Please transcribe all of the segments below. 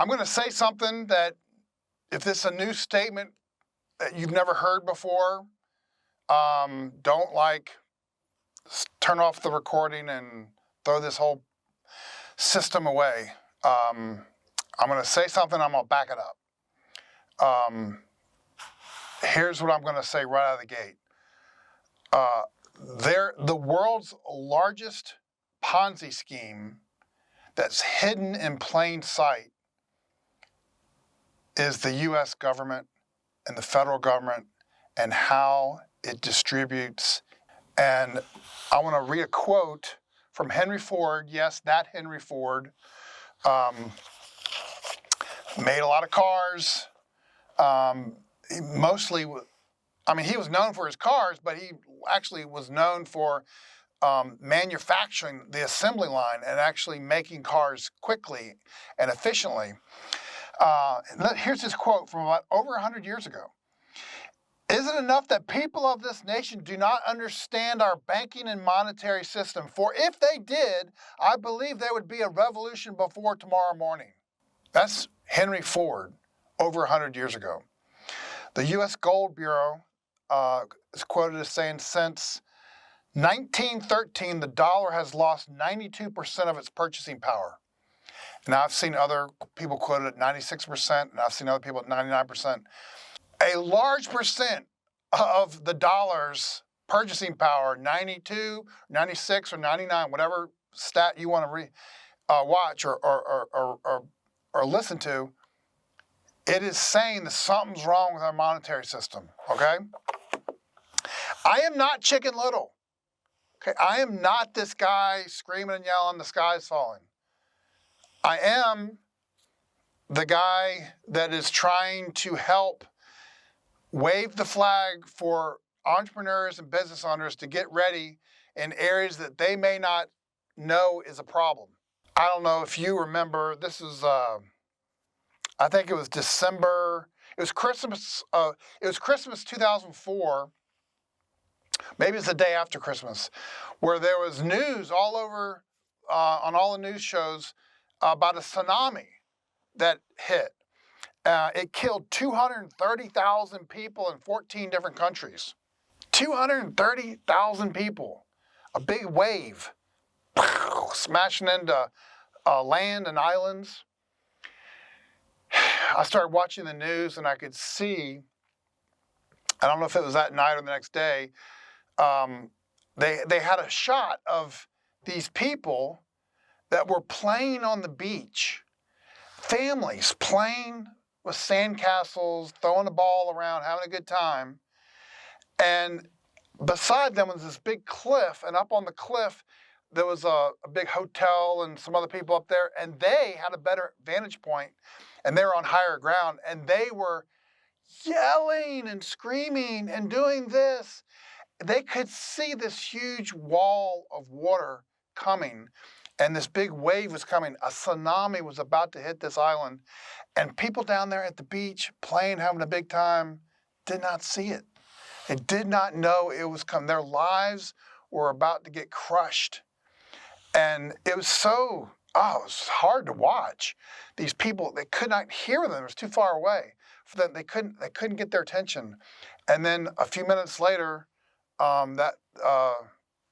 I'm going to say something that, if this is a new statement that you've never heard before, don't turn off the recording and throw this whole system away. I'm going to say something, I'm going to back it up. Here's what I'm going to say right out of the gate. The world's largest Ponzi scheme that's hidden in plain sight is the U.S. government and the federal government and how it distributes. And I want to read a quote from Henry Ford. Yes, that Henry Ford made a lot of cars. Mostly, he was known for his cars, but he actually was known for manufacturing the assembly line and actually making cars quickly and efficiently. Here's his quote from about over 100 years ago. Is it enough that people of this nation do not understand our banking and monetary system? For if they did, I believe there would be a revolution before tomorrow morning. That's Henry Ford over 100 years ago. The U.S. Gold Bureau is quoted as saying since 1913, the dollar has lost 92% of its purchasing power. Now, I've seen other people quoted at 96%, and I've seen other people at 99%. A large percent of the dollar's purchasing power, 92, 96, or 99, whatever stat you want to watch or listen to, it is saying that something's wrong with our monetary system, okay? I am not Chicken Little. Okay, I am not this guy screaming and yelling, the sky's falling. I am the guy that is trying to help wave the flag for entrepreneurs and business owners to get ready in areas that they may not know is a problem. I don't know if you remember, this is, I think it was December, it was Christmas 2004, maybe it's the day after Christmas, where there was news all over, on all the news shows about a tsunami that hit. It killed 230,000 people in 14 different countries. 230,000 people. A big wave smashing into land and islands. I started watching the news and I could see, I don't know if it was that night or the next day, they had a shot of these people that were playing on the beach. Families playing with sandcastles, throwing the ball around, having a good time. And beside them was this big cliff, and up on the cliff there was a big hotel and some other people up there, and they had a better vantage point, and they were on higher ground, and they were yelling and screaming and doing this. They could see this huge wall of water coming, and this big wave was coming. A tsunami was about to hit this island, and people down there at the beach playing, having a big time, did not see it. They did not know it was coming. Their lives were about to get crushed. And it was it was hard to watch. These people, they could not hear them. It was too far away. For them, they couldn't get their attention. And then a few minutes later, that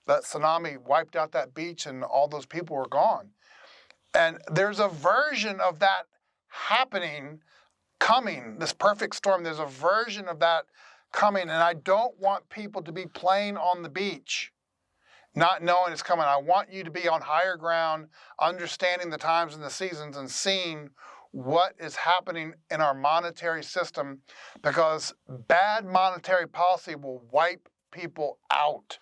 tsunami wiped out that beach and all those people were gone. And there's a version of that coming, this perfect storm. There's a version of that coming, and I don't want people to be playing on the beach, not knowing it's coming. I want you to be on higher ground, understanding the times and the seasons and seeing what is happening in our monetary system, because bad monetary policy will wipe people out.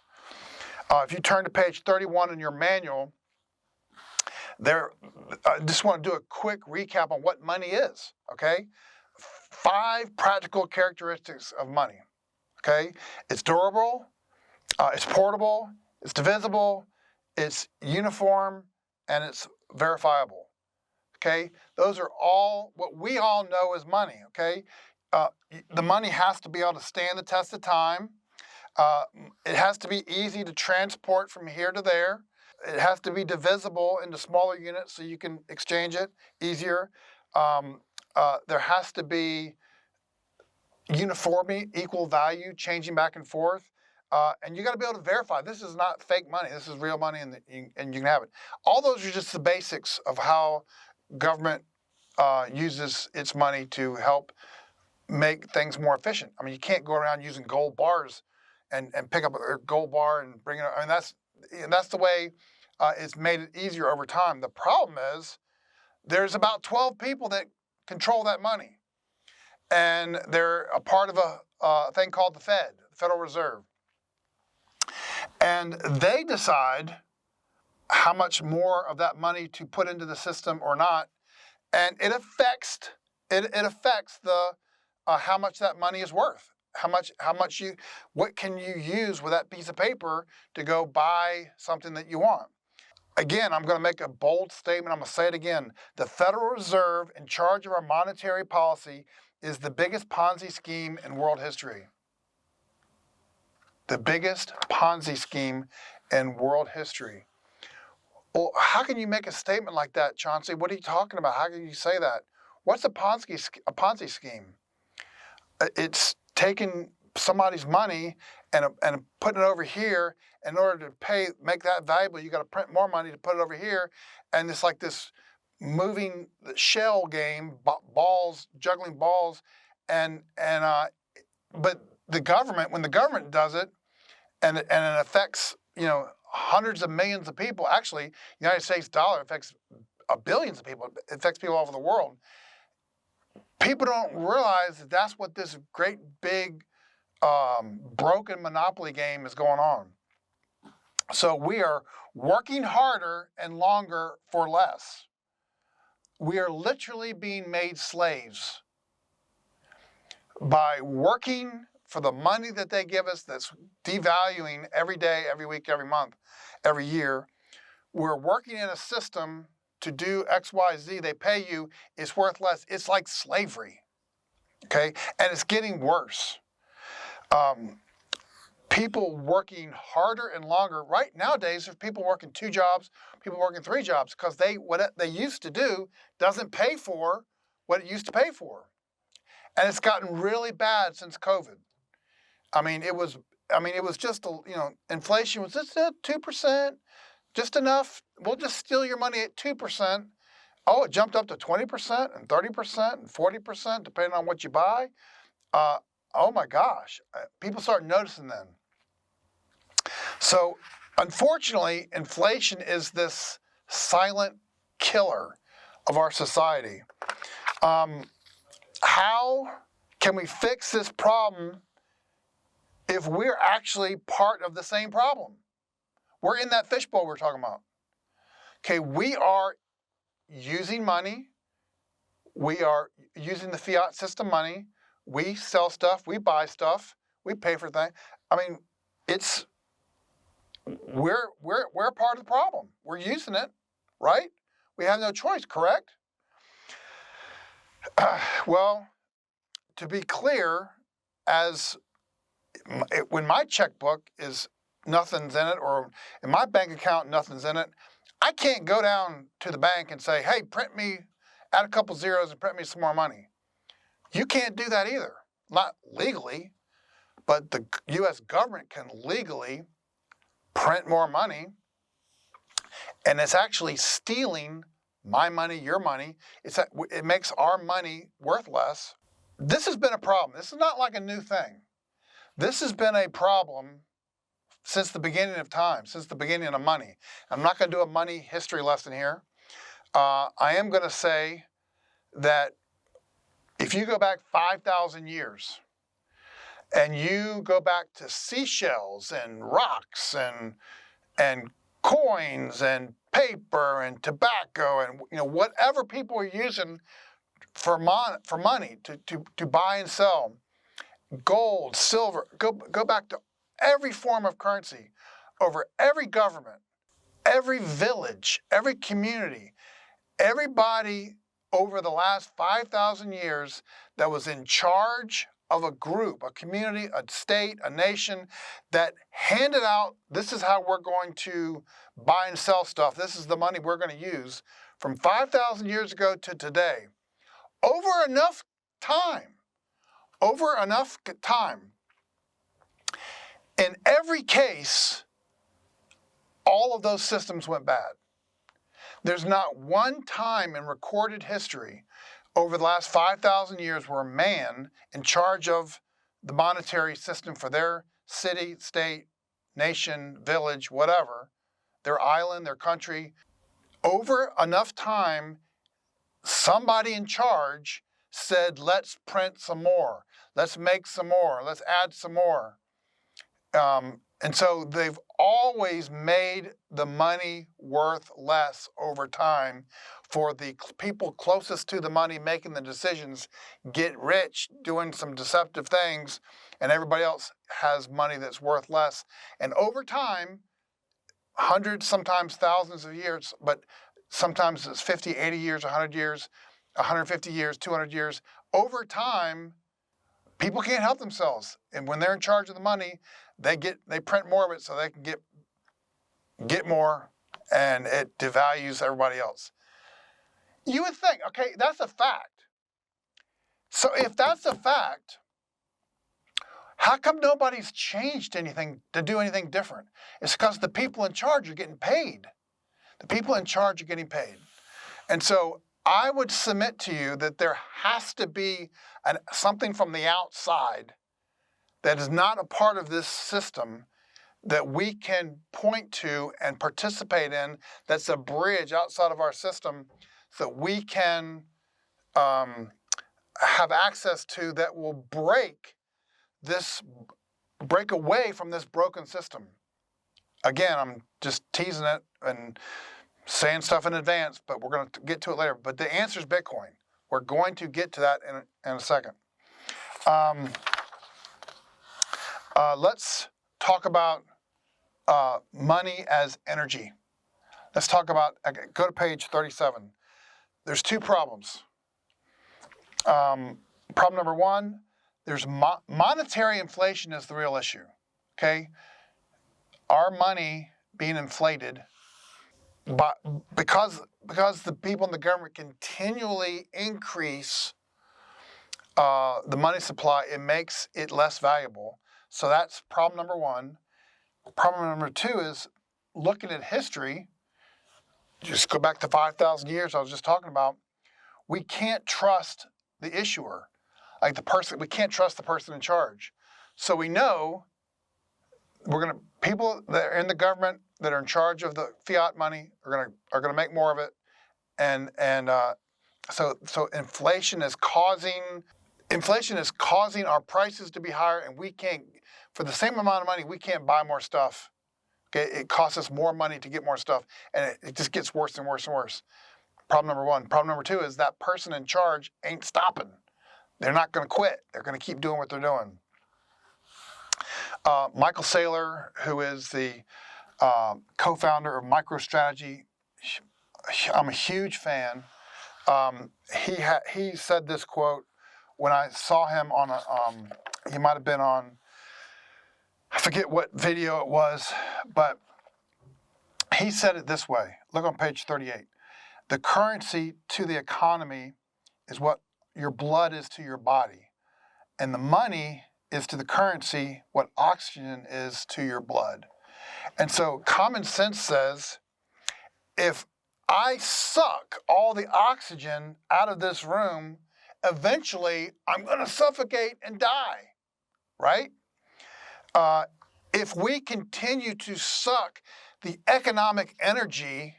If you turn to page 31 in your manual, I just want to do a quick recap on what money is, okay? 5 practical characteristics of money, okay? It's durable, it's portable, it's divisible, it's uniform, and it's verifiable, okay? Those are all what we all know as money, okay? The money has to be able to stand the test of time. It has to be easy to transport from here to there. It has to be divisible into smaller units so you can exchange it easier. There has to be uniformity, equal value, changing back and forth. And you got to be able to verify this is not fake money. This is real money, and you can have it. All those are just the basics of how government uses its money to help make things more efficient. I mean, you can't go around using gold bars and pick up a gold bar and bring it. I mean, that's the way it's made it easier over time. The problem is there's about 12 people that control that money, and they're a part of a thing called the Fed, the Federal Reserve. And they decide how much more of that money to put into the system or not, and it affects the how much that money is worth. What can you use with that piece of paper to go buy something that you want? Again, I'm going to make a bold statement. I'm going to say it again. The Federal Reserve, in charge of our monetary policy, is the biggest Ponzi scheme in world history. The biggest Ponzi scheme in world history. Well, how can you make a statement like that, Chauncey? What are you talking about? How can you say that? What's a Ponzi scheme? It's taking somebody's money and putting it over here. In order to make that valuable, you got to print more money to put it over here, and it's like this moving shell game, juggling balls, but the government, when the government does it, and it affects hundreds of millions of people. Actually, the United States dollar affects billions of people. It affects people all over the world. People don't realize that that's what this great big broken monopoly game is going on. So we are working harder and longer for less. We are literally being made slaves by working for the money that they give us that's devaluing every day, every week, every month, every year. We're working in a system to do X, Y, Z. They pay you, it's worth less. It's like slavery, okay? And it's getting worse. People working harder and longer. Right nowadays, there's people working 2 jobs, people working 3 jobs, because what they used to do doesn't pay for what it used to pay for. And it's gotten really bad since COVID. I mean, it was just, inflation was just 2%, just enough. We'll just steal your money at 2%. Oh, it jumped up to 20% and 30% and 40%, depending on what you buy. Oh my gosh, people start noticing then. So, unfortunately, inflation is this silent killer of our society. How can we fix this problem if we're actually part of the same problem? We're in that fishbowl we're talking about. Okay, we are using money. We are using the fiat system money. We sell stuff. We buy stuff. We pay for things. I mean, we're part of the problem. We're using it, right? We have no choice, correct? Well, to be clear, when my checkbook is nothing's in it, or in my bank account nothing's in it, I can't go down to the bank and say, hey, add a couple zeros and print me some more money. You can't do that either. Not legally, but the U.S. government can legally print more money, and it's actually stealing my money, your money. It makes our money worth less. This has been a problem. This is not like a new thing. This has been a problem since the beginning of time, since the beginning of money. I'm not going to do a money history lesson here. I am going to say that if you go back 5,000 years and you go back to seashells and rocks and coins and paper and tobacco and whatever people are using for money to buy and sell, gold, silver, go back to every form of currency, over every government, every village, every community, everybody over the last 5,000 years that was in charge of a group, a community, a state, a nation that handed out, this is how we're going to buy and sell stuff, this is the money we're going to use, from 5,000 years ago to today. over enough time, in every case, all of those systems went bad. There's not one time in recorded history over the last 5,000 years where a man in charge of the monetary system for their city, state, nation, village, whatever, their island, their country, over enough time, somebody in charge said, let's print some more, let's make some more, let's add some more. And so they've always made the money worth less over time for the people closest to the money making the decisions get rich doing some deceptive things, and everybody else has money that's worth less. And over time, hundreds, sometimes thousands of years, but sometimes it's 50, 80 years, 100 years, 150 years, 200 years. Over time, people can't help themselves. And when they're in charge of the money, they print more of it so they can get more, and it devalues everybody else. You would think, okay, that's a fact. So if that's a fact, how come nobody's changed anything to do anything different? It's because the people in charge are getting paid. The people in charge are getting paid. And so I would submit to you that there has to be something from the outside that is not a part of this system that we can point to and participate in, that's a bridge outside of our system that we can have access to, that will break away from this broken system. Again, I'm just teasing it and saying stuff in advance, but we're going to get to it later. But the answer is Bitcoin. We're going to get to that in a second. Let's talk about money as energy. Let's talk about, go to page 37. There's two problems. Problem number one, there's monetary inflation is the real issue, okay? Our money being inflated, but because the people in the government continually increase the money supply, it makes it less valuable. So that's problem number one. Problem number two is looking at history. Just go back to 5,000 years I was just talking about. We can't trust the issuer, like the person. We can't trust the person in charge. So we know people that are in the government that are in charge of the fiat money are gonna make more of it, and so inflation is causing our prices to be higher, and we can't, for the same amount of money, we can't buy more stuff. Okay, it costs us more money to get more stuff, and it just gets worse and worse and worse. Problem number one. Problem number two is that person in charge ain't stopping. They're not going to quit. They're going to keep doing what they're doing. Michael Saylor, who is the co-founder of MicroStrategy, I'm a huge fan. He said this quote when I saw him on he might have been on, I forget what video it was, but he said it this way. Look on page 38. The currency to the economy is what your blood is to your body. And the money is to the currency what oxygen is to your blood. And so common sense says, if I suck all the oxygen out of this room, eventually I'm going to suffocate and die, right? If we continue to suck the economic energy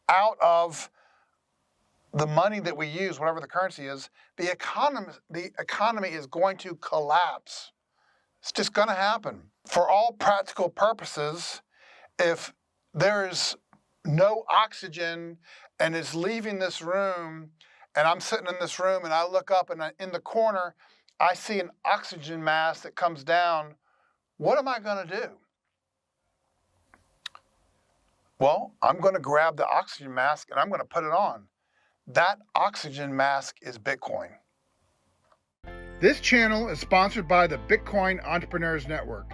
out of the money that we use, whatever the currency is, the economy is going to collapse. It's just going to happen. For all practical purposes, if there is no oxygen and it's leaving this room, and I'm sitting in this room and I look up and in the corner, I see an oxygen mask that comes down, what am I going to do? Well, I'm going to grab the oxygen mask and I'm going to put it on. That oxygen mask is Bitcoin. This channel is sponsored by the Bitcoin Entrepreneurs Network.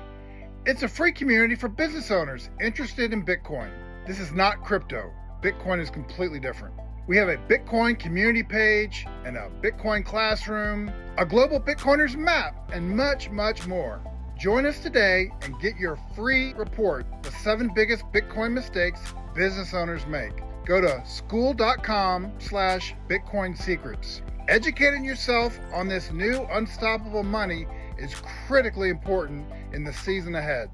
It's a free community for business owners interested in Bitcoin. This is not crypto. Bitcoin is completely different. We have a Bitcoin community page and a Bitcoin classroom, a global Bitcoiners map, and much, much more. Join us today and get your free report, The 7 Biggest Bitcoin Mistakes Business Owners Make. Go to school.com/Bitcoin Secrets. Educating yourself on this new unstoppable money is critically important in the season ahead.